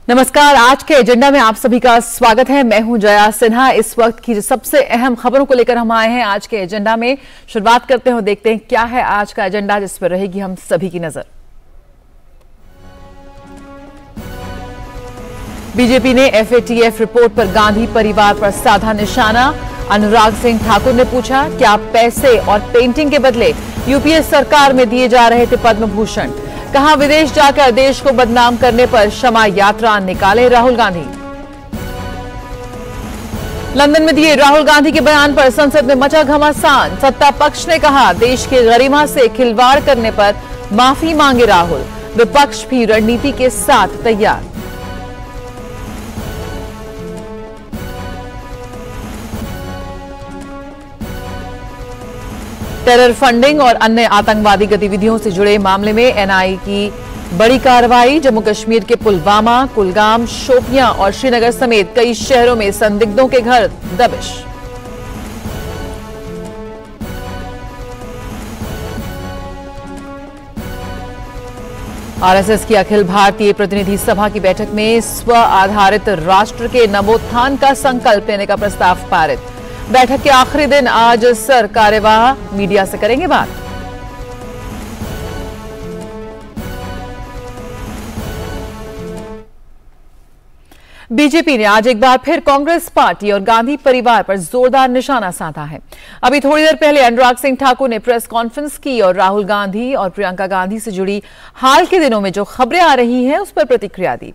नमस्कार। आज के एजेंडा में आप सभी का स्वागत है। मैं हूं जया सिन्हा। इस वक्त की सबसे अहम खबरों को लेकर हम आए हैं आज के एजेंडा में। शुरुआत करते हैं और देखते हैं क्या है आज का एजेंडा, जिस पर रहेगी हम सभी की नजर। बीजेपी ने एफएटीएफ रिपोर्ट पर गांधी परिवार पर साधा निशाना। अनुराग सिंह ठाकुर ने पूछा, क्या पैसे और पेंटिंग के बदले यूपीए सरकार में दिए जा रहे थे पद्म भूषण? कहा, विदेश जाकर देश को बदनाम करने पर क्षमा यात्रा निकाले राहुल गांधी। लंदन में दिए राहुल गांधी के बयान पर संसद में मचा घमासान। सत्ता पक्ष ने कहा, देश की गरिमा से खिलवाड़ करने पर माफी मांगे राहुल। विपक्ष भी रणनीति के साथ तैयार। टेरर फंडिंग और अन्य आतंकवादी गतिविधियों से जुड़े मामले में एनआईए की बड़ी कार्रवाई। जम्मू कश्मीर के पुलवामा, कुलगाम, शोपियां और श्रीनगर समेत कई शहरों में संदिग्धों के घर दबिश। आरएसएस की अखिल भारतीय प्रतिनिधि सभा की बैठक में स्व आधारित राष्ट्र के नवोत्थान का संकल्प लेने का प्रस्ताव पारित। बैठक के आखिरी दिन आज सर कार्यवाह मीडिया से करेंगे बात। बीजेपी ने आज एक बार फिर कांग्रेस पार्टी और गांधी परिवार पर जोरदार निशाना साधा है। अभी थोड़ी देर पहले अनुराग सिंह ठाकुर ने प्रेस कॉन्फ्रेंस की और राहुल गांधी और प्रियंका गांधी से जुड़ी हाल के दिनों में जो खबरें आ रही हैं उस पर प्रतिक्रिया दी।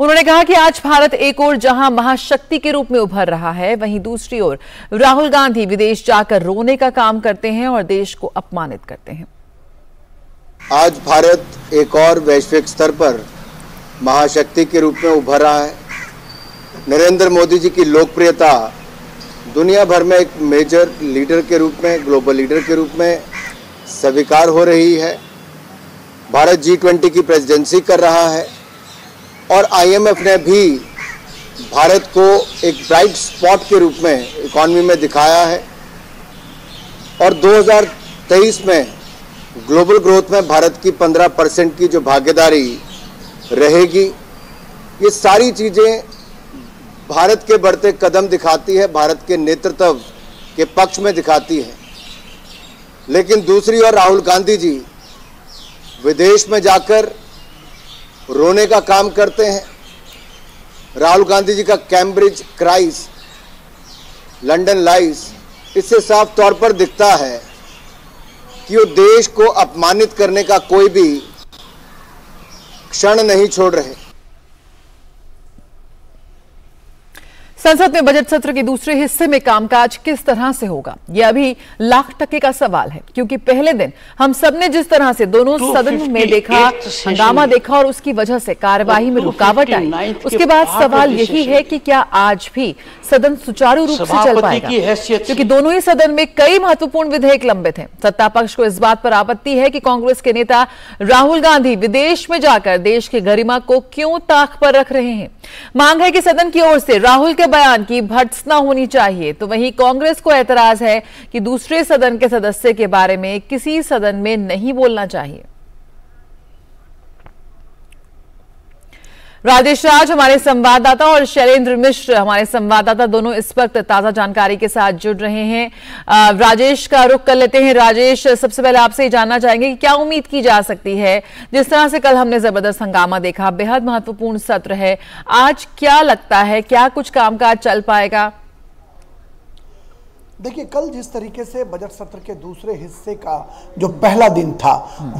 उन्होंने कहा कि आज भारत एक ओर जहां महाशक्ति के रूप में उभर रहा है, वहीं दूसरी ओर राहुल गांधी विदेश जाकर रोने का काम करते हैं और देश को अपमानित करते हैं। आज भारत एक और वैश्विक स्तर पर महाशक्ति के रूप में उभर रहा है। नरेंद्र मोदी जी की लोकप्रियता दुनिया भर में एक मेजर लीडर के रूप में, ग्लोबल लीडर के रूप में स्वीकार हो रही है। भारत G20 की प्रेसिडेंसी कर रहा है और IMF ने भी भारत को एक ब्राइट स्पॉट के रूप में इकॉनमी में दिखाया है और 2023 में ग्लोबल ग्रोथ में भारत की 15% की जो भागीदारी रहेगी, ये सारी चीज़ें भारत के बढ़ते कदम दिखाती है, भारत के नेतृत्व के पक्ष में दिखाती है। लेकिन दूसरी ओर राहुल गांधी जी विदेश में जाकर रोने का काम करते हैं। राहुल गांधी जी का कैम्ब्रिज क्राइस, लंदन लाइस, इससे साफ तौर पर दिखता है कि वो देश को अपमानित करने का कोई भी क्षण नहीं छोड़ रहे। संसद में बजट सत्र के दूसरे हिस्से में कामकाज किस तरह से होगा, यह अभी लाख टके का सवाल है, क्योंकि पहले दिन हम सबने जिस तरह से दोनों सदन में देखा, हंगामा देखा और उसकी वजह से कार्यवाही में रुकावट आई, उसके बाद सवाल यही है कि क्या आज भी सदन सुचारू रूप से चल पाएगा, क्योंकि दोनों ही सदन में कई महत्वपूर्ण विधेयक लंबित हैं। सत्ता पक्ष को इस बात पर आपत्ति है कि कांग्रेस के नेता राहुल गांधी विदेश में जाकर देश की गरिमा को क्यों ताक पर रख रहे हैं। मांग है कि सदन की ओर से राहुल के बयान की भर्त्सना होनी चाहिए, तो वहीं कांग्रेस को ऐतराज है कि दूसरे सदन के सदस्य के बारे में किसी सदन में नहीं बोलना चाहिए। राजेश राज हमारे संवाददाता और शैलेंद्र मिश्र हमारे संवाददाता दोनों इस वक्त ताजा जानकारी के साथ जुड़ रहे हैं। राजेश का रुख कर लेते हैं। राजेश, सबसे पहले आपसे ये जानना चाहेंगे कि क्या उम्मीद की जा सकती है, जिस तरह से कल हमने जबरदस्त हंगामा देखा, बेहद महत्वपूर्ण सत्र है, आज क्या लगता है, क्या कुछ कामकाज चल पाएगा? देखिए, कल जिस तरीके से बजट सत्र के दूसरे हिस्से का जो पहला दिन था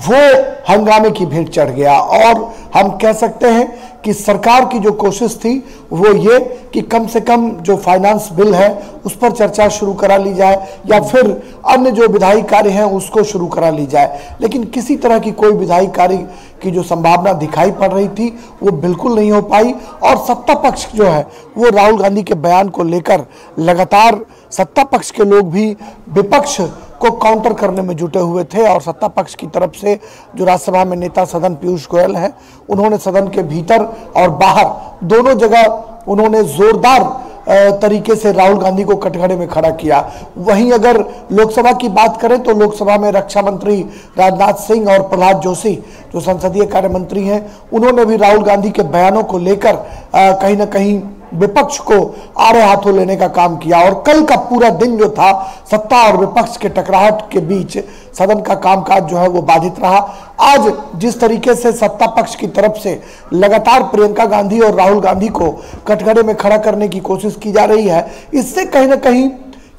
वो हंगामे की भेंट चढ़ गया और हम कह सकते हैं कि सरकार की जो कोशिश थी वो ये कि कम से कम जो फाइनेंस बिल है उस पर चर्चा शुरू करा ली जाए या फिर अन्य जो विधायी कार्य हैं उसको शुरू करा ली जाए, लेकिन किसी तरह की कोई विधायी कार्य की जो संभावना दिखाई पड़ रही थी वो बिल्कुल नहीं हो पाई। और सत्ता पक्ष जो है वो राहुल गांधी के बयान को लेकर लगातार सत्ता पक्ष के लोग भी विपक्ष को काउंटर करने में जुटे हुए थे और सत्ता पक्ष की तरफ से जो राज्यसभा में नेता सदन पीयूष गोयल हैं, उन्होंने सदन के भीतर और बाहर दोनों जगह उन्होंने जोरदार तरीके से राहुल गांधी को कटघरे में खड़ा किया। वहीं अगर लोकसभा की बात करें तो लोकसभा में रक्षा मंत्री राजनाथ सिंह और प्रहलाद जोशी जो संसदीय कार्य मंत्री हैं, उन्होंने भी राहुल गांधी के बयानों को लेकर कहीं ना कहीं विपक्ष को आड़े हाथों लेने का काम किया। और कल का पूरा दिन जो था सत्ता और विपक्ष के टकराहट के बीच सदन का कामकाज जो है वो बाधित रहा। आज जिस तरीके से सत्ता पक्ष की तरफ से लगातार प्रियंका गांधी और राहुल गांधी को कटघरे में खड़ा करने की कोशिश की जा रही है, इससे कहीं ना कहीं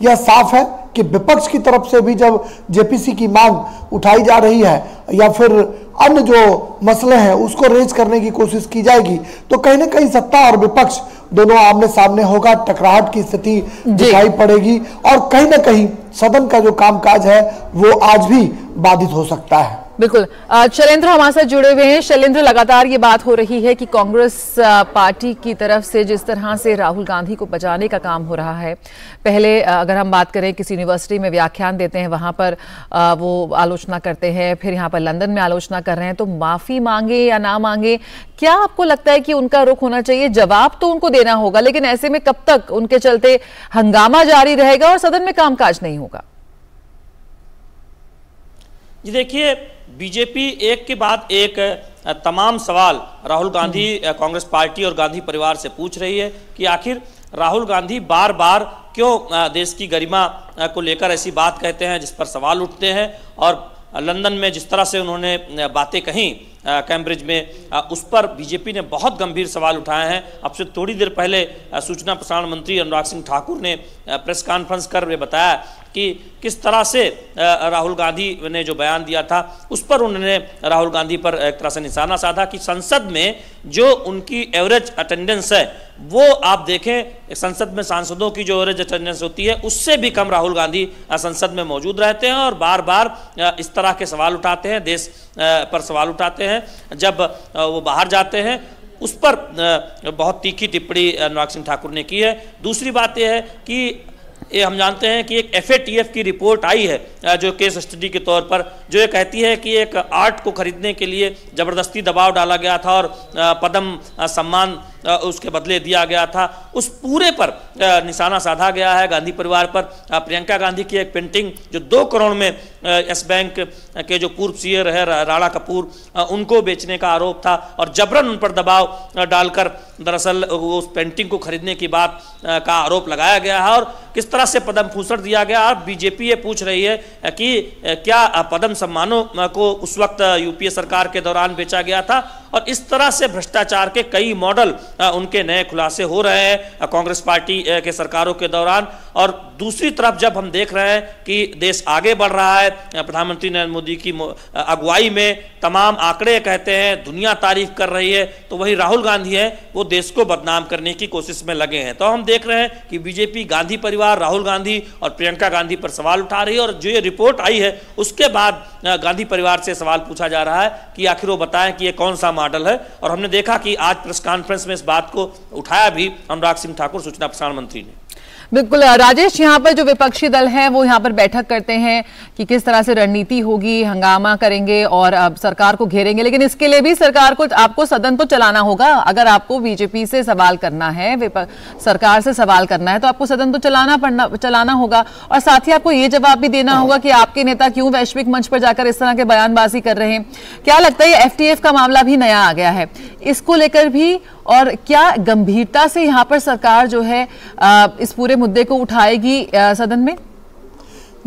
यह साफ है कि विपक्ष की तरफ से भी जब जेपीसी की मांग उठाई जा रही है या फिर अन्य जो मसले हैं उसको रेज करने की कोशिश की जाएगी, तो कहीं ना कहीं सत्ता और विपक्ष दोनों आमने सामने होगा, टकराहट की स्थिति दिखाई पड़ेगी और कहीं ना कहीं सदन का जो कामकाज है वो आज भी बाधित हो सकता है। बिल्कुल। शैलेंद्र हमारे साथ जुड़े हुए हैं। शैलेंद्र, लगातार ये बात हो रही है कि कांग्रेस पार्टी की तरफ से जिस तरह से राहुल गांधी को बचाने का काम हो रहा है, पहले अगर हम बात करें किसी यूनिवर्सिटी में व्याख्यान देते हैं, वहां पर वो आलोचना करते हैं, फिर यहाँ पर लंदन में आलोचना कर रहे हैं, तो माफी मांगे या ना मांगे, क्या आपको लगता है कि उनका रुख होना चाहिए? जवाब तो उनको देना होगा, लेकिन ऐसे में कब तक उनके चलते हंगामा जारी रहेगा और सदन में कामकाज नहीं होगा? जी देखिए, बीजेपी एक के बाद एक तमाम सवाल राहुल गांधी, कांग्रेस पार्टी और गांधी परिवार से पूछ रही है कि आखिर राहुल गांधी बार बार क्यों देश की गरिमा को लेकर ऐसी बात कहते हैं जिस पर सवाल उठते हैं। और लंदन में जिस तरह से उन्होंने बातें कहीं कैम्ब्रिज में, उस पर बीजेपी ने बहुत गंभीर सवाल उठाए हैं। अब से थोड़ी देर पहले सूचना प्रसारण मंत्री अनुराग सिंह ठाकुर ने प्रेस कॉन्फ्रेंस कर बताया कि किस तरह से राहुल गांधी ने जो बयान दिया था उस पर उन्होंने राहुल गांधी पर एक तरह से निशाना साधा कि संसद में जो उनकी एवरेज अटेंडेंस है वो आप देखें, संसद में सांसदों की जो एवरेज अटेंडेंस होती है उससे भी कम राहुल गांधी संसद में मौजूद रहते हैं और बार बार इस तरह के सवाल उठाते हैं, देश पर सवाल उठाते हैं। जब वो बाहर जाते हैं उस पर बहुत तीखी टिप्पणी अनुराग सिंह ठाकुर ने की है। दूसरी बात यह है कि ये हम जानते हैं कि एक FATF की रिपोर्ट आई है जो केस स्टडी के तौर पर, जो ये कहती है कि एक आर्ट को खरीदने के लिए ज़बरदस्ती दबाव डाला गया था और पद्म सम्मान उसके बदले दिया गया था। उस पूरे पर निशाना साधा गया है गांधी परिवार पर। प्रियंका गांधी की एक पेंटिंग जो 2 करोड़ में यस बैंक के जो पूर्व सीए रहे राणा कपूर, उनको बेचने का आरोप था और जबरन उन पर दबाव डालकर दरअसल उस पेंटिंग को खरीदने की बात का आरोप लगाया गया है और किस तरह से पद्म भूषण दिया गया। और बीजेपी ये पूछ रही है कि क्या पद्म सम्मानों को उस वक्त यूपीए सरकार के दौरान बेचा गया था। और इस तरह से भ्रष्टाचार के कई मॉडल उनके नए खुलासे हो रहे हैं कांग्रेस पार्टी के सरकारों के दौरान। और दूसरी तरफ जब हम देख रहे हैं कि देश आगे बढ़ रहा है, प्रधानमंत्री नरेंद्र मोदी की अगुवाई में तमाम आंकड़े कहते हैं, दुनिया तारीफ कर रही है, तो वही राहुल गांधी है वो देश को बदनाम करने की कोशिश में लगे हैं। तो हम देख रहे हैं कि बीजेपी, गांधी परिवार, राहुल गांधी और प्रियंका गांधी पर सवाल उठा रही है। और जो ये रिपोर्ट आई है उसके बाद गांधी परिवार से सवाल पूछा जा रहा है कि आखिर वो बताएं कि ये कौन सा मॉडल है। और हमने देखा कि आज प्रेस कॉन्फ्रेंस में इस बात को उठाया भी अनुराग सिंह ठाकुर, सूचना प्रसारण मंत्री ने। बिल्कुल राजेश, यहाँ पर जो विपक्षी दल हैं वो यहाँ पर बैठक करते हैं कि किस तरह से रणनीति होगी, हंगामा करेंगे और अब सरकार को घेरेंगे, लेकिन इसके लिए भी सरकार को, आपको सदन तो चलाना होगा। अगर आपको बीजेपी से सवाल करना है, सरकार से सवाल करना है, तो आपको सदन तो चलाना होगा और साथ ही आपको ये जवाब भी देना होगा कि आपके नेता क्यों वैश्विक मंच पर जाकर इस तरह के बयानबाजी कर रहे हैं। क्या लगता है ये FTF का मामला भी नया आ गया है, इसको लेकर भी और क्या गंभीरता से यहाँ पर सरकार जो है इस पूरे मुद्दे को उठाएगी सदन में?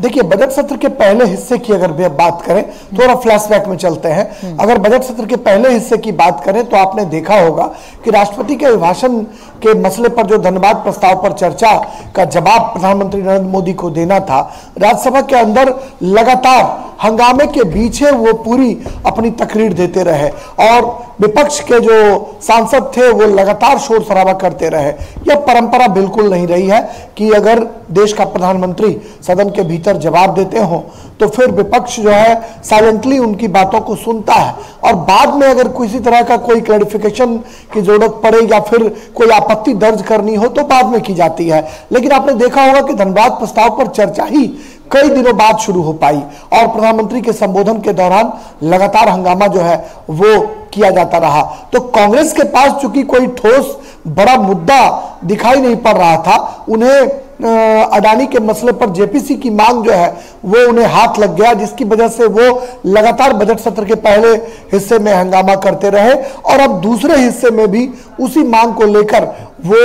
देखिए, बजट सत्र के पहले हिस्से की अगर बात करें, थोड़ा फ्लैशबैक में चलते हैं। अगर बजट सत्र के पहले हिस्से की बात करें तो आपने देखा होगा कि राष्ट्रपति के अभिभाषण के मसले पर जो धन्यवाद प्रस्ताव पर चर्चा का जवाब प्रधानमंत्री नरेंद्र मोदी को देना था, राज्यसभा के अंदर लगातार हंगामे के पीछे वो पूरी अपनी तकरीर देते रहे और विपक्ष के जो सांसद थे वो लगातार शोर शराबा करते रहे। यह परंपरा बिल्कुल नहीं रही है कि अगर देश का प्रधानमंत्री सदन के भीतर जवाब देते हो तो फिर विपक्ष जो है साइलेंटली उनकी बातों को सुनता है और बाद में अगर किसी तरह का कोई क्लैरिफिकेशन की जरूरत पड़े या फिर कोई आपत्ति दर्ज करनी हो तो बाद में की जाती है। लेकिन आपने देखा होगा कि धन्यवाद प्रस्ताव पर चर्चा ही कई दिनों बाद शुरू हो पाई और प्रधानमंत्री के संबोधन के दौरान लगातार हंगामा जो है वो किया जाता रहा। तो कांग्रेस के पास चूंकि कोई ठोस बड़ा मुद्दा दिखाई नहीं पड़ रहा था, उन्हें अडानी के मसले पर जेपीसी की मांग जो है वो उन्हें हाथ लग गया, जिसकी वजह से वो लगातार बजट सत्र के पहले हिस्से में हंगामा करते रहे और अब दूसरे हिस्से में भी उसी मांग को लेकर वो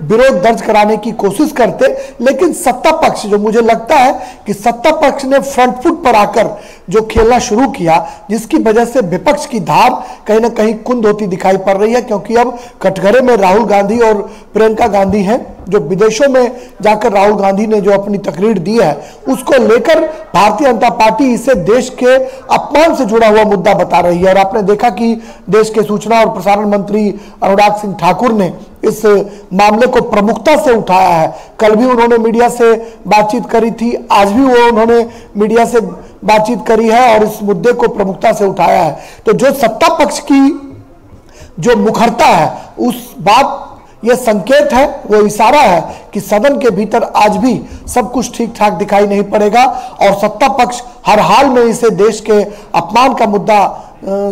विरोध दर्ज कराने की कोशिश करते। लेकिन सत्ता पक्ष, जो मुझे लगता है कि सत्ता पक्ष ने फ्रंट फुट पर आकर जो खेलना शुरू किया, जिसकी वजह से विपक्ष की धार कहीं ना कहीं कुंद होती दिखाई पड़ रही है, क्योंकि अब कटघरे में राहुल गांधी और प्रियंका गांधी हैं, जो विदेशों में जाकर राहुल गांधी ने जो अपनी तकरीर दी है उसको लेकर भारतीय जनता पार्टी इसे देश के अपमान से जुड़ा हुआ मुद्दा बता रही है। और आपने देखा कि देश के सूचना और प्रसारण मंत्री अनुराग सिंह ठाकुर ने इस मामले को प्रमुखता से उठाया है। कल भी उन्होंने मीडिया से बातचीत करी थी, आज भी वो उन्होंने मीडिया से बातचीत करी है और इस मुद्दे को प्रमुखता से उठाया है। तो जो सत्ता पक्ष की जो मुखरता है, उस बात यह संकेत है, वो इशारा है कि सदन के भीतर आज भी सब कुछ ठीक ठाक दिखाई नहीं पड़ेगा और सत्ता पक्ष हर हाल में इसे देश के अपमान का मुद्दा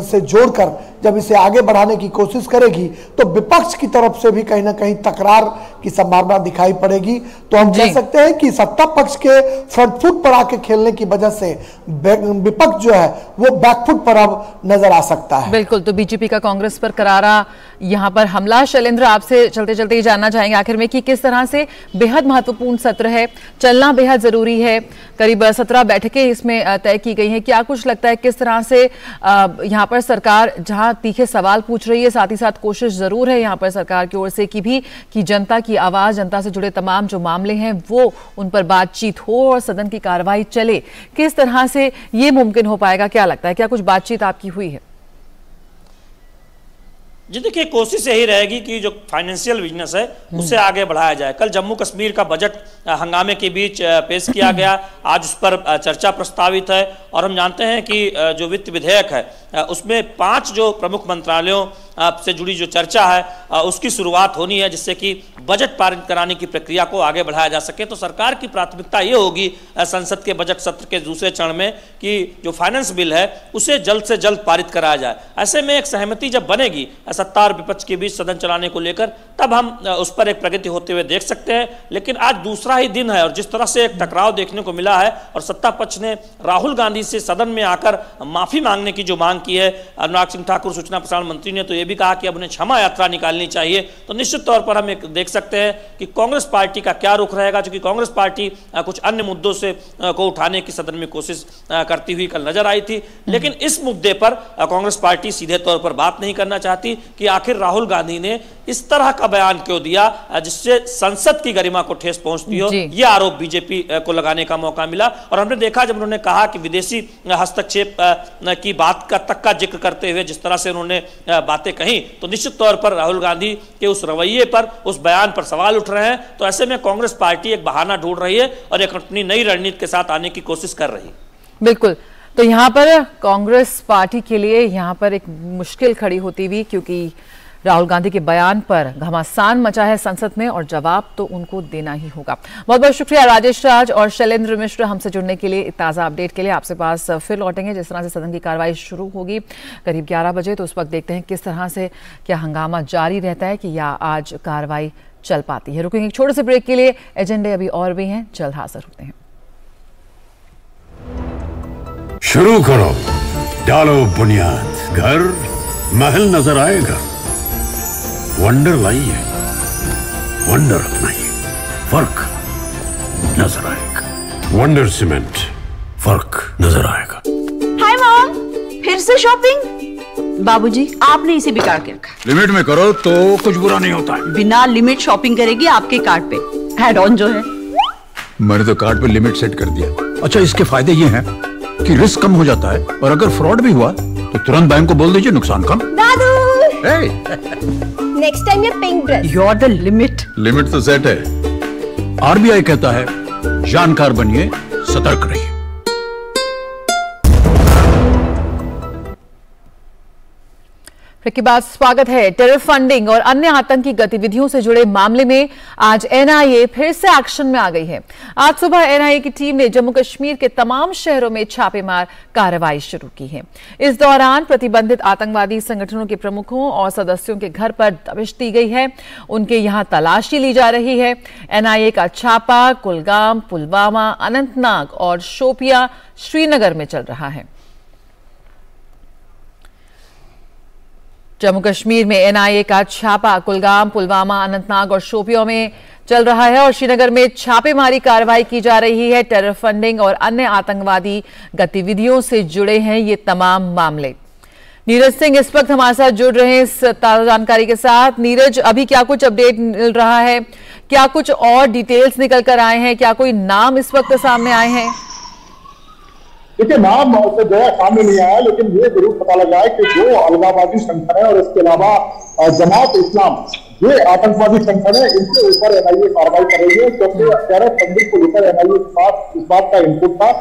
से जोड़कर जब इसे आगे बढ़ाने की कोशिश करेगी तो विपक्ष की तरफ से भी कहीं ना कहीं तकरार की संभावना दिखाई पड़ेगी। तो हम कह सकते हैं कि सत्ता पक्ष के फ्रंट फुट पर आके खेलने की वजह से विपक्ष जो है वो बैकफुट पर अब नजर आ सकता है। बिल्कुल, तो बीजेपी का कांग्रेस पर करारा यहाँ पर हमला। शैलेंद्र, आपसे चलते चलते ये जानना चाहेंगे आखिर में कि किस तरह से बेहद महत्वपूर्ण सत्र है, चलना बेहद जरूरी है, करीब 17 बैठकें इसमें तय की गई हैं, क्या कुछ लगता है किस तरह से यहाँ पर सरकार जहां तीखे सवाल पूछ रही है, साथ ही साथ कोशिश जरूर है यहाँ पर सरकार की ओर से कि जनता की आवाज, जनता से जुड़े तमाम जो मामले हैं वो उन पर बातचीत हो और सदन की कार्रवाई चले, किस तरह से ये मुमकिन हो पाएगा, क्या लगता है, क्या कुछ बातचीत आपकी हुई है? जी देखिए, कोशिश यही रहेगी कि जो फाइनेंशियल बिजनेस है उसे आगे बढ़ाया जाए। कल जम्मू कश्मीर का बजट हंगामे के बीच पेश किया गया, आज उस पर चर्चा प्रस्तावित है और हम जानते हैं कि जो वित्त विधेयक है उसमें 5 जो प्रमुख मंत्रालयों से जुड़ी जो चर्चा है उसकी शुरुआत होनी है, जिससे कि बजट पारित कराने की प्रक्रिया को आगे बढ़ाया जा सके। तो सरकार की प्राथमिकता ये होगी संसद के बजट सत्र के दूसरे चरण में कि जो फाइनेंस बिल है उसे जल्द से जल्द पारित कराया जाए। ऐसे में एक सहमति जब बनेगी सत्ता और विपक्ष के बीच सदन चलाने को लेकर, तब हम उस पर एक प्रगति होते हुए देख सकते हैं। लेकिन आज दूसरा ही दिन है और जिस तरह से एक टकराव देखने को मिला है और सत्ता पक्ष ने राहुल गांधी से सदन में आकर माफी मांगने की जो मांग की है, अनुराग सिंह ठाकुर सूचना प्रसारण मंत्री ने तो यह भी कहा कि अब उन्हें क्षमा यात्रा निकालनी चाहिए। तो निश्चित तौर पर हम एक देख सकते हैं कि कांग्रेस पार्टी का क्या रुख रहेगा, क्योंकि कांग्रेस पार्टी कुछ अन्य मुद्दों से को उठाने की सदन में कोशिश करती हुई कल नजर आई थी। लेकिन इस मुद्दे पर कांग्रेस पार्टी सीधे तौर पर बात नहीं करना चाहती कि आखिर राहुल गांधी ने इस तरह का बयान क्यों दिया जिससे संसद की गरिमा को ठेस पहुंचती हो, यह आरोप बीजेपी को लगाने का मौका मिला। और हमने देखा जब उन्होंने कहा कि विदेशी हस्तक्षेप की बात का जिक्र करते हुए जिस तरह से उन्होंने बातें कही, तो निश्चित तौर पर राहुल गांधी के उस रवैये पर, उस बयान पर सवाल उठ रहे हैं। तो ऐसे में कांग्रेस पार्टी एक बहाना ढूंढ रही है और एक अपनी नई रणनीति के साथ आने की कोशिश कर रही है। बिल्कुल, तो यहाँ पर कांग्रेस पार्टी के लिए यहाँ पर एक मुश्किल खड़ी होती हुई, क्योंकि राहुल गांधी के बयान पर घमासान मचा है संसद में और जवाब तो उनको देना ही होगा। बहुत बहुत शुक्रिया राजेश राज और शैलेंद्र मिश्र हमसे जुड़ने के लिए, ताज़ा अपडेट के लिए। आपसे पास फिर लौटेंगे जिस तरह से सदन की कार्रवाई शुरू होगी करीब 11 बजे, तो उस वक्त देखते हैं किस तरह से क्या हंगामा जारी रहता है कि या आज कार्रवाई चल पाती है। रुकेंगे एक छोटे से ब्रेक के लिए, एजेंडे अभी और भी हैं, जल्द हाजिर होते हैं। शुरू करो, डालो बुनियाद, घर महल नजर आएगा, वंडर लाइए, वंडर अपनाइए, फर्क नजर आएगा। वंडर सीमेंट, फर्क नजर आएगा। हाय मॉम, फिर से शॉपिंग? बाबूजी, आपने इसे बिगाड़ के रखा। लिमिट में करो तो कुछ बुरा नहीं होता है। बिना लिमिट शॉपिंग करेगी आपके कार्ड पे ऐड ऑन जो है। मैंने तो कार्ड पे लिमिट सेट कर दिया। अच्छा, इसके फायदे ये हैं कि रिस्क कम हो जाता है और अगर फ्रॉड भी हुआ तो तुरंत बैंक को बोल दीजिए, नुकसान कम। दादू, नेक्स्ट टाइम ये pink dress. You are the limit. Limit तो सेट है। आरबीआई कहता है जानकार बनिए, सतर्क रहिए। के बाद स्वागत है। टेरर फंडिंग और अन्य आतंकी गतिविधियों से जुड़े मामले में आज एनआईए फिर से एक्शन में आ गई है। आज सुबह एनआईए की टीम ने जम्मू कश्मीर के तमाम शहरों में छापेमार कार्रवाई शुरू की है। इस दौरान प्रतिबंधित आतंकवादी संगठनों के प्रमुखों और सदस्यों के घर पर दबिश दी गई है। उनके यहां तलाशी ली जा रही है। एनआईए का छापा कुलगाम, पुलवामा, अनंतनाग और शोपियां, श्रीनगर में चल रहा है। जम्मू कश्मीर में एनआईए का छापा कुलगाम, पुलवामा, अनंतनाग और शोपियों में चल रहा है और श्रीनगर में छापेमारी कार्रवाई की जा रही है। टेरर फंडिंग और अन्य आतंकवादी गतिविधियों से जुड़े हैं ये तमाम मामले। नीरज सिंह इस वक्त हमारे साथ जुड़ रहे हैं इस ताजा जानकारी के साथ। नीरज, अभी क्या कुछ अपडेट मिल रहा है? क्या कुछ और डिटेल्स निकल कर आए हैं? क्या कोई नाम इस वक्त सामने आए हैं? देखिए, नाम तो जो है सामने नहीं आया, लेकिन ये जरूर पता लगा है कि जो अलगाववादी संगठन है और इसके अलावा जमात इस्लाम, ये आतंकवादी संगठन है, इनके ऊपर एनआईए कार्रवाई कर रही है। क्योंकि टेरर फंडिंग को लेकर एनआईए के पास इस बात का इनपुट था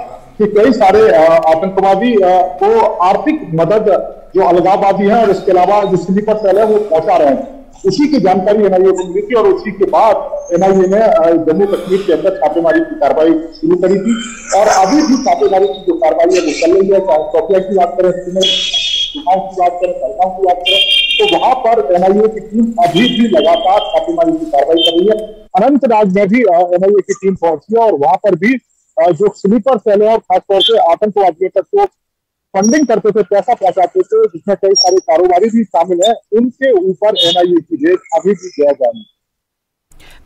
कि कई सारे आतंकवादी को आर्थिक मदद जो अलगाववादी है और इसके अलावा जो स्लीपर सेल है वो पहुंचा रहे हैं। उसी की जानकारी एनआईए को मिली थी और उसी के बाद एनआईए ने जम्मू कश्मीर के अंदर छापेमारी की कार्रवाई शुरू करी थी। और अभी भी छापेमारी की जो कार्रवाई है वो चल रही है। चाहे शोपियां की बात करें, की बात करें, पहलगाम की बात करें, तो वहां पर एनआईए की टीम अभी भी लगातार छापेमारी की कार्रवाई कर रही है। अनंतनाग में भी एनआईए की टीम पहुंची है और वहां पर भी जो स्लीपर सेल है और खासतौर से आतंकवादियों तक को फंडिंग करते थे, पैसा पहुंचाते थे, जिसमें कई सारे कारोबारी भी शामिल हैं, उनके ऊपर एनआईए की रेड अभी भी किया जा रही है।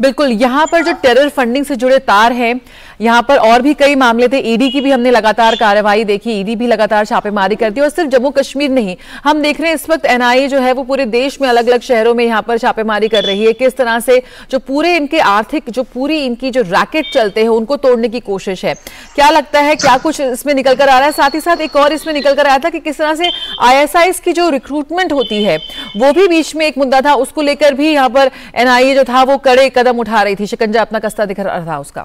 बिल्कुल, यहां पर जो टेरर फंडिंग से जुड़े तार हैं, यहां पर और भी कई मामले थे। ईडी की भी हमने लगातार कार्रवाई देखी, ईडी भी लगातार छापेमारी करती है और सिर्फ जम्मू कश्मीर नहीं, हम देख रहे हैं इस वक्त एनआईए जो है वो पूरे देश में अलग अलग शहरों में यहां पर छापेमारी कर रही है। किस तरह से जो पूरे इनके आर्थिक, जो पूरी इनकी जो रैकेट चलते हैं उनको तोड़ने की कोशिश है। क्या लगता है, क्या कुछ इसमें निकल कर आ रहा है? साथ ही साथ एक और इसमें निकल कर आया था कि किस तरह से आईएसआईएस की जो रिक्रूटमेंट होती है वो भी बीच में एक मुद्दा था, उसको लेकर भी यहाँ पर एनआईए जो था वो कड़े कदम उठा रही थी, शिकंजा अपना कसता दिख रहा था उसका।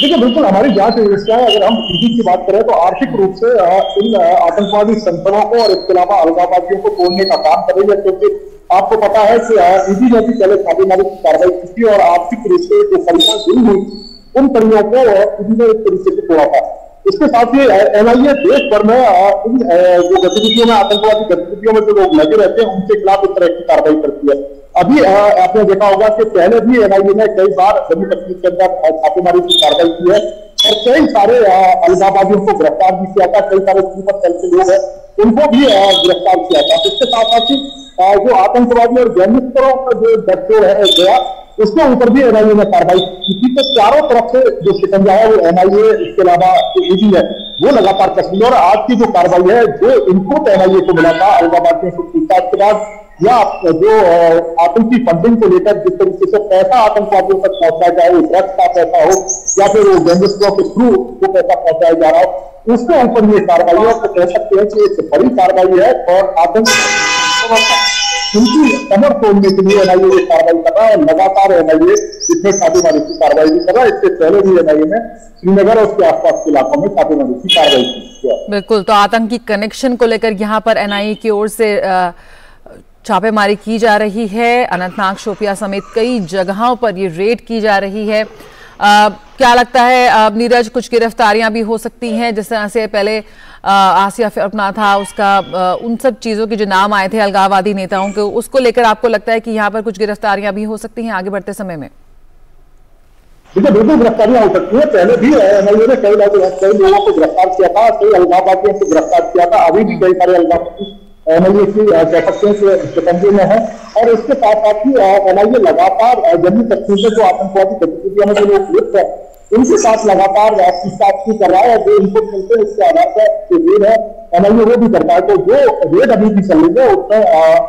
देखिए, बिल्कुल हमारी जांच एजेंसियां, अगर हम ईडी की बात करें तो आर्थिक रूप से इन आतंकवादी संगठनों को और इसके अलावा अलगाववादियों को तोड़ने का काम कर रही है। क्योंकि आपको पता है कि ईडी ने भी पहले छापेमारी की कार्रवाई की थी और आर्थिक रूप से जो कड़ियां जुड़ी हुई उन कड़ियों को ईडी ने एक तरीके से तोड़ा था। इसके साथ ही एनआईए देश भर में इन जो गतिविधियों में, आतंकवादी गतिविधियों में जो लोग लगे रहते हैं उनके खिलाफ इस तरह की कार्रवाई करती है। अभी आपने देखा होगा कि पहले भी एनआईए ने कई बार जम्मू कश्मीर के अंदर छापेमारी की कार्रवाई की है और कई सारे अलगाववादियों को गिरफ्तार भी किया था। कई सारे स्लीपर सेल के लोग हैं उनको भी गिरफ्तार किया था। इसके साथ साथ ही जो आतंकवादी और गैंगस्टरों का जो गठजोड़ है गया, उसके ऊपर भी एनआईए ने कार्रवाई की थी। तो चारों तरफ से जो शिकंजा है वो एनआईए, इसके अलावा जो ईडी है वो लगातार कस रही है। और आज की जो कार्रवाई है, जो इनपुट एनआईए को मिला था अलगाववादियों को पूछताछ के बाद, या जो आतंकी फंडिंग को लेकर जिस तरीके से पैसा आतंकवादियों तक पहुंचाया जाए, वो ड्रग्स का पैसा हो या फिर वो गैंगस्टरों के थ्रू वो पैसा पहुंचाया जा रहा हो, उसके ऊपर ये कार्रवाई है। तो कह सकते हैं कि एक बड़ी कार्रवाई है और उनकी कमर तोड़ने के लिए एनआईए ये कार्रवाई कर रहा है और लगातार एनआईए इसमें छापेमारी की कार्रवाई भी कर रहा है। इससे पहले भी एनआईए ने श्रीनगर और उसके आसपास के इलाकों में छापेमारी की कार्रवाई की। बिल्कुल, तो आतंकी कनेक्शन को लेकर यहाँ पर एनआईए की ओर से छापेमारी की जा रही है। अनंतनाग, शोपियां समेत कई जगहों पर ये रेड की जा रही है। क्या लगता है नीरज, कुछ गिरफ्तारियां भी हो सकती हैं? जिस तरह से पहले आसिया अपना था उसका, उन सब चीजों के जो नाम आए थे अलगाववादी नेताओं के, उसको लेकर आपको लगता है कि यहाँ पर कुछ गिरफ्तारियां भी हो सकती हैं आगे बढ़ते समय में? देखिए, बिल्कुल गिरफ्तारियां हो सकती है। पहले भी एनआईए ने कई लोगों को गिरफ्तार किया था, कई अलगाववादियों को गिरफ्तार किया था। अभी भी कई सारे अलगाववादी एनआईए की कह सकते हैं शिकंजे में है। और इसके साथ साथ ही एनआईए लगातार जम्मू कश्मीर में जो आतंकवादी गतिविधियों में जो लोग लिप्त है उनके साथ लगातार पूछताछ कर रहा है। जो इनपुट मिलते हैं उसके आधार पर जो रेड है एनआईए वो भी करता है। तो जो रेड अभी भी चल रही है उसमें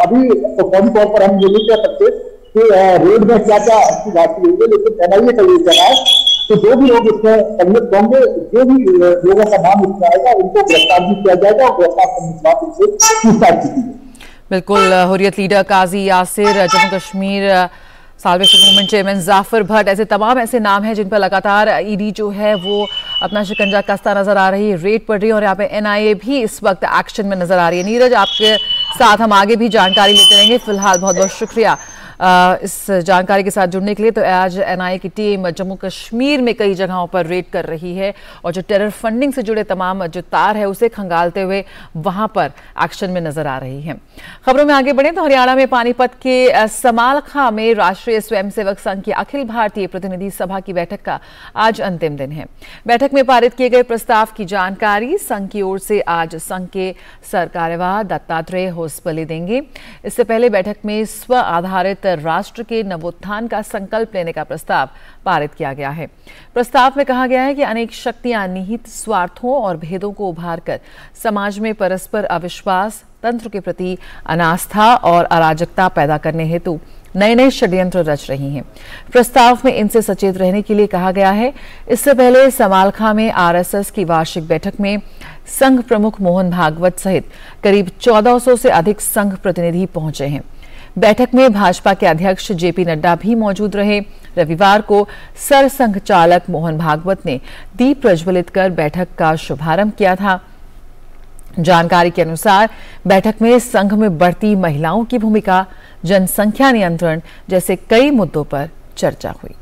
अभी तो फौरी तौर पर हम ये नहीं कह सकते कि रेड में क्या क्या अच्छी बात हुई है, लेकिन एनआईए का ये कहना है कि जो भी लोग इसमें सम्मिलित होंगे, जो भी लोगों का नाम इसमें आएगा उनको गिरफ्तार भी किया जाएगा और गिरफ्तार करने के बाद उनसे पूछताछ की जाएगी। बिल्कुल, Hurriyat leader Qazi Yasir, Jammu Kashmir Salvation Movement chairman Jafar Bhat, ऐसे तमाम ऐसे नाम हैं जिन पर लगातार ईडी जो है वो अपना शिकंजा कसता नजर आ रही है, रेड पड़ रही है और यहाँ पे एनआईए भी इस वक्त एक्शन में नजर आ रही है। नीरज, आपके साथ हम आगे भी जानकारी लेते रहेंगे। फिलहाल बहुत बहुत शुक्रिया इस जानकारी के साथ जुड़ने के लिए। तो आज एनआईए की टीम जम्मू कश्मीर में कई जगहों पर रेड कर रही है और जो टेरर फंडिंग से जुड़े तमाम जो तार है उसे खंगालते हुए वहां पर एक्शन में नजर आ रही है। खबरों में आगे बढ़े तो हरियाणा में पानीपत के समालखा में राष्ट्रीय स्वयंसेवक संघ की अखिल भारतीय प्रतिनिधि सभा की बैठक का आज अंतिम दिन है। बैठक में पारित किए गए प्रस्ताव की जानकारी संघ की ओर से आज संघ के सरकार्यवाह दत्तात्रेय होसबले देंगे। इससे पहले बैठक में स्व आधारित राष्ट्र के नवोत्थान का संकल्प लेने का प्रस्ताव पारित किया गया है। प्रस्ताव में कहा गया है कि अनेक शक्तियां निहित स्वार्थों और भेदों को उभारकर समाज में परस्पर अविश्वास, तंत्र के प्रति अनास्था और अराजकता पैदा करने हेतु नए नए षड्यंत्र रच रही हैं। प्रस्ताव में इनसे सचेत रहने के लिए कहा गया है। इससे पहले समालखा में आरएसएस की वार्षिक बैठक में संघ प्रमुख मोहन भागवत सहित करीब 1400 से अधिक संघ प्रतिनिधि पहुंचे हैं। बैठक में भाजपा के अध्यक्ष जेपी नड्डा भी मौजूद रहे। रविवार को सरसंघ चालक मोहन भागवत ने दीप प्रज्वलित कर बैठक का शुभारंभ किया था। जानकारी के अनुसार बैठक में संघ में बढ़ती महिलाओं की भूमिका, जनसंख्या नियंत्रण जैसे कई मुद्दों पर चर्चा हुई।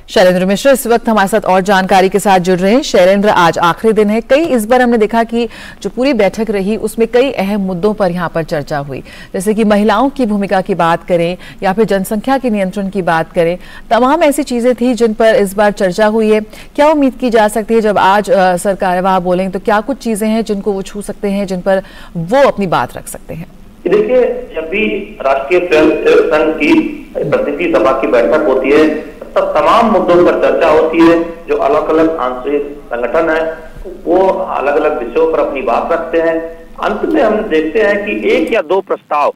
शैलेंद्र मिश्र इस वक्त हमारे साथ और जानकारी के साथ जुड़ रहे हैं। शैलेंद्र, आज आखिरी दिन है। कई इस बार हमने देखा कि जो पूरी बैठक रही उसमें कई अहम मुद्दों पर यहां पर चर्चा हुई, जैसे कि महिलाओं की भूमिका की बात करें या फिर जनसंख्या के नियंत्रण की बात करें। तमाम ऐसी चीजें थी जिन पर इस बार चर्चा हुई है। क्या उम्मीद की जा सकती है जब आज सरकार्यवाह बोलेंगे तो क्या कुछ चीजें हैं जिनको वो छू सकते हैं, जिन पर वो अपनी बात रख सकते हैं? देखिए, जब भी राष्ट्रीय स्वयंसेवक संघ की प्रतिनिधि सभा की बैठक होती है तब तमाम मुद्दों पर चर्चा होती है। जो अलग अलग आंतरिक संगठन है वो अलग अलग विषयों पर अपनी बात रखते हैं। अंत में हम देखते हैं कि एक या दो प्रस्ताव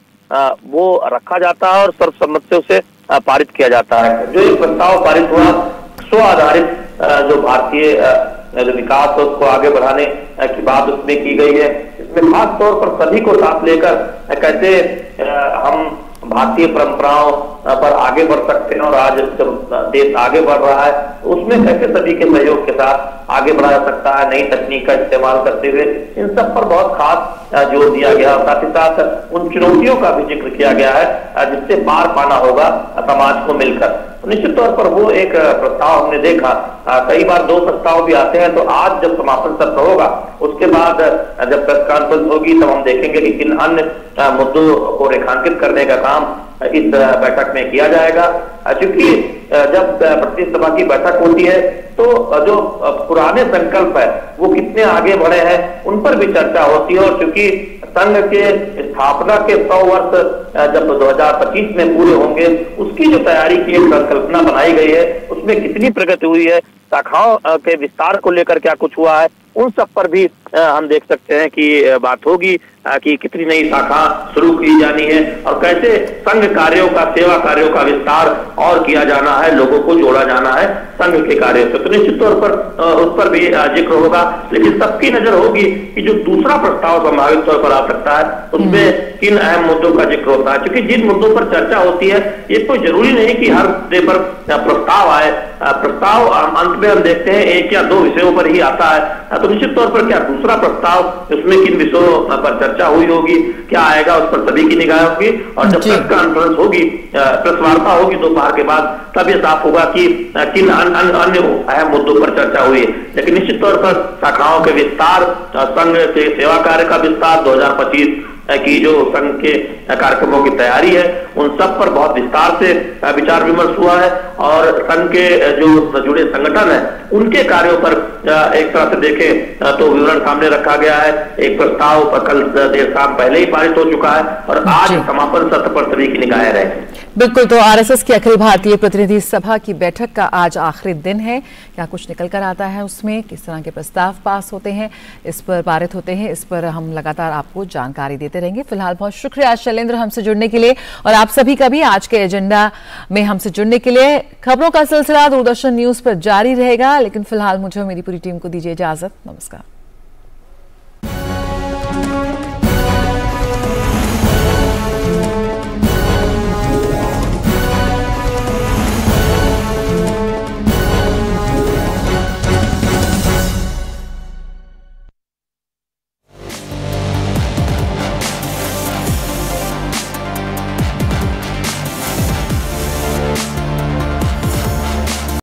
वो रखा जाता है और सर्वसम्मति से उसे पारित किया जाता है। जो ये प्रस्ताव पारित हुआ, स्व आधारित जो भारतीय जो विकास है उसको आगे बढ़ाने की बात उसमें की गई है। इसमें खास तौर पर सभी को साथ लेकर कैसे हम भारतीय परंपराओं पर आगे बढ़ सकते हैं और आज जब देश आगे बढ़ रहा है उसमें कैसे सभी के सहयोग के साथ आगे बढ़ा जा सकता है, नई तकनीक का इस्तेमाल करते हुए, इन सब पर बहुत खास जोर दिया गया। साथ ही साथ उन चुनौतियों का भी जिक्र किया गया है जिससे पार पाना होगा समाज को मिलकर। निश्चित तौर पर वो एक प्रस्ताव हमने देखा। कई बार दो प्रस्ताव भी आते हैं। तो आज जब समापन सत्र होगा उसके बाद जब प्रेस कॉन्फ्रेंस होगी तब हम देखेंगे कि किन अन्य मुद्दों को रेखांकित करने का काम इस बैठक में किया जाएगा। क्योंकि जब प्रतिनिधि सभा की बैठक होती है तो जो पुराने संकल्प है वो कितने आगे बढ़े हैं उन पर भी चर्चा होती है। और चूंकि संघ के स्थापना के 100 वर्ष जब 2025 में पूरे होंगे उसकी जो तैयारी की एक संकल्पना बनाई गई है उसमें कितनी प्रगति हुई है, शाखाओं के विस्तार को लेकर क्या कुछ हुआ है, उन सब पर भी हम देख सकते हैं कि बात होगी कि कितनी नई शाखा शुरू की जानी है और कैसे संघ कार्यों का, सेवा कार्यों का विस्तार और किया जाना है, लोगों को जोड़ा जाना है संघ के कार्य से। तो निश्चित तौर पर उस पर भी जिक्र होगा। लेकिन सबकी नजर होगी कि जो दूसरा प्रस्ताव संभावित तौर पर आ सकता है उसमें किन अहम मुद्दों का जिक्र होता है। क्योंकि जिन मुद्दों पर चर्चा होती है ये कोई जरूरी नहीं कि हर मुद्दे पर प्रस्ताव आए। प्रस्ताव अंत में हम देखते हैं एक या दो विषयों पर ही आता है। तो निश्चित तौर पर क्या दूसरा प्रस्ताव उसमें किन विषयों पर चर्चा हुई होगी, क्या आएगा, उस पर सभी की निगाह होगी। और जब प्रेस कॉन्फ्रेंस होगी, प्रेस वार्ता होगी दोपहर के बाद, तब ये साफ होगा कि किन अन्य अहम मुद्दों पर चर्चा हुई है। लेकिन निश्चित तौर पर शाखाओं के विस्तार, संघ के सेवा कार्य का विस्तार, 2025 की जो संघ के कार्यक्रमों की तैयारी है उन सब पर बहुत विस्तार से विचार विमर्श हुआ है। और संघ के जो जुड़े संगठन है उनके कार्यों पर एक तरह से देखें तो विवरण सामने रखा गया है। एक प्रस्ताव कल देर शाम पहले ही पारित हो चुका है और आज समापन सत्र पर सभी की निगाहें रहेंगी। बिल्कुल, तो आरएसएस की अखिल भारतीय प्रतिनिधि सभा की बैठक का आज आखिरी दिन है। क्या कुछ निकल कर आता है उसमें, किस तरह के प्रस्ताव पास होते हैं, इस पर पारित होते हैं, इस पर हम लगातार आपको जानकारी देते रहेंगे। फिलहाल बहुत शुक्रिया शैलेंद्र हमसे जुड़ने के लिए और आप सभी का भी आज के एजेंडा में हमसे जुड़ने के लिए। खबरों का सिलसिला दूरदर्शन न्यूज पर जारी रहेगा, लेकिन फिलहाल मुझे मेरी पूरी टीम को दीजिए इजाजत। नमस्कार।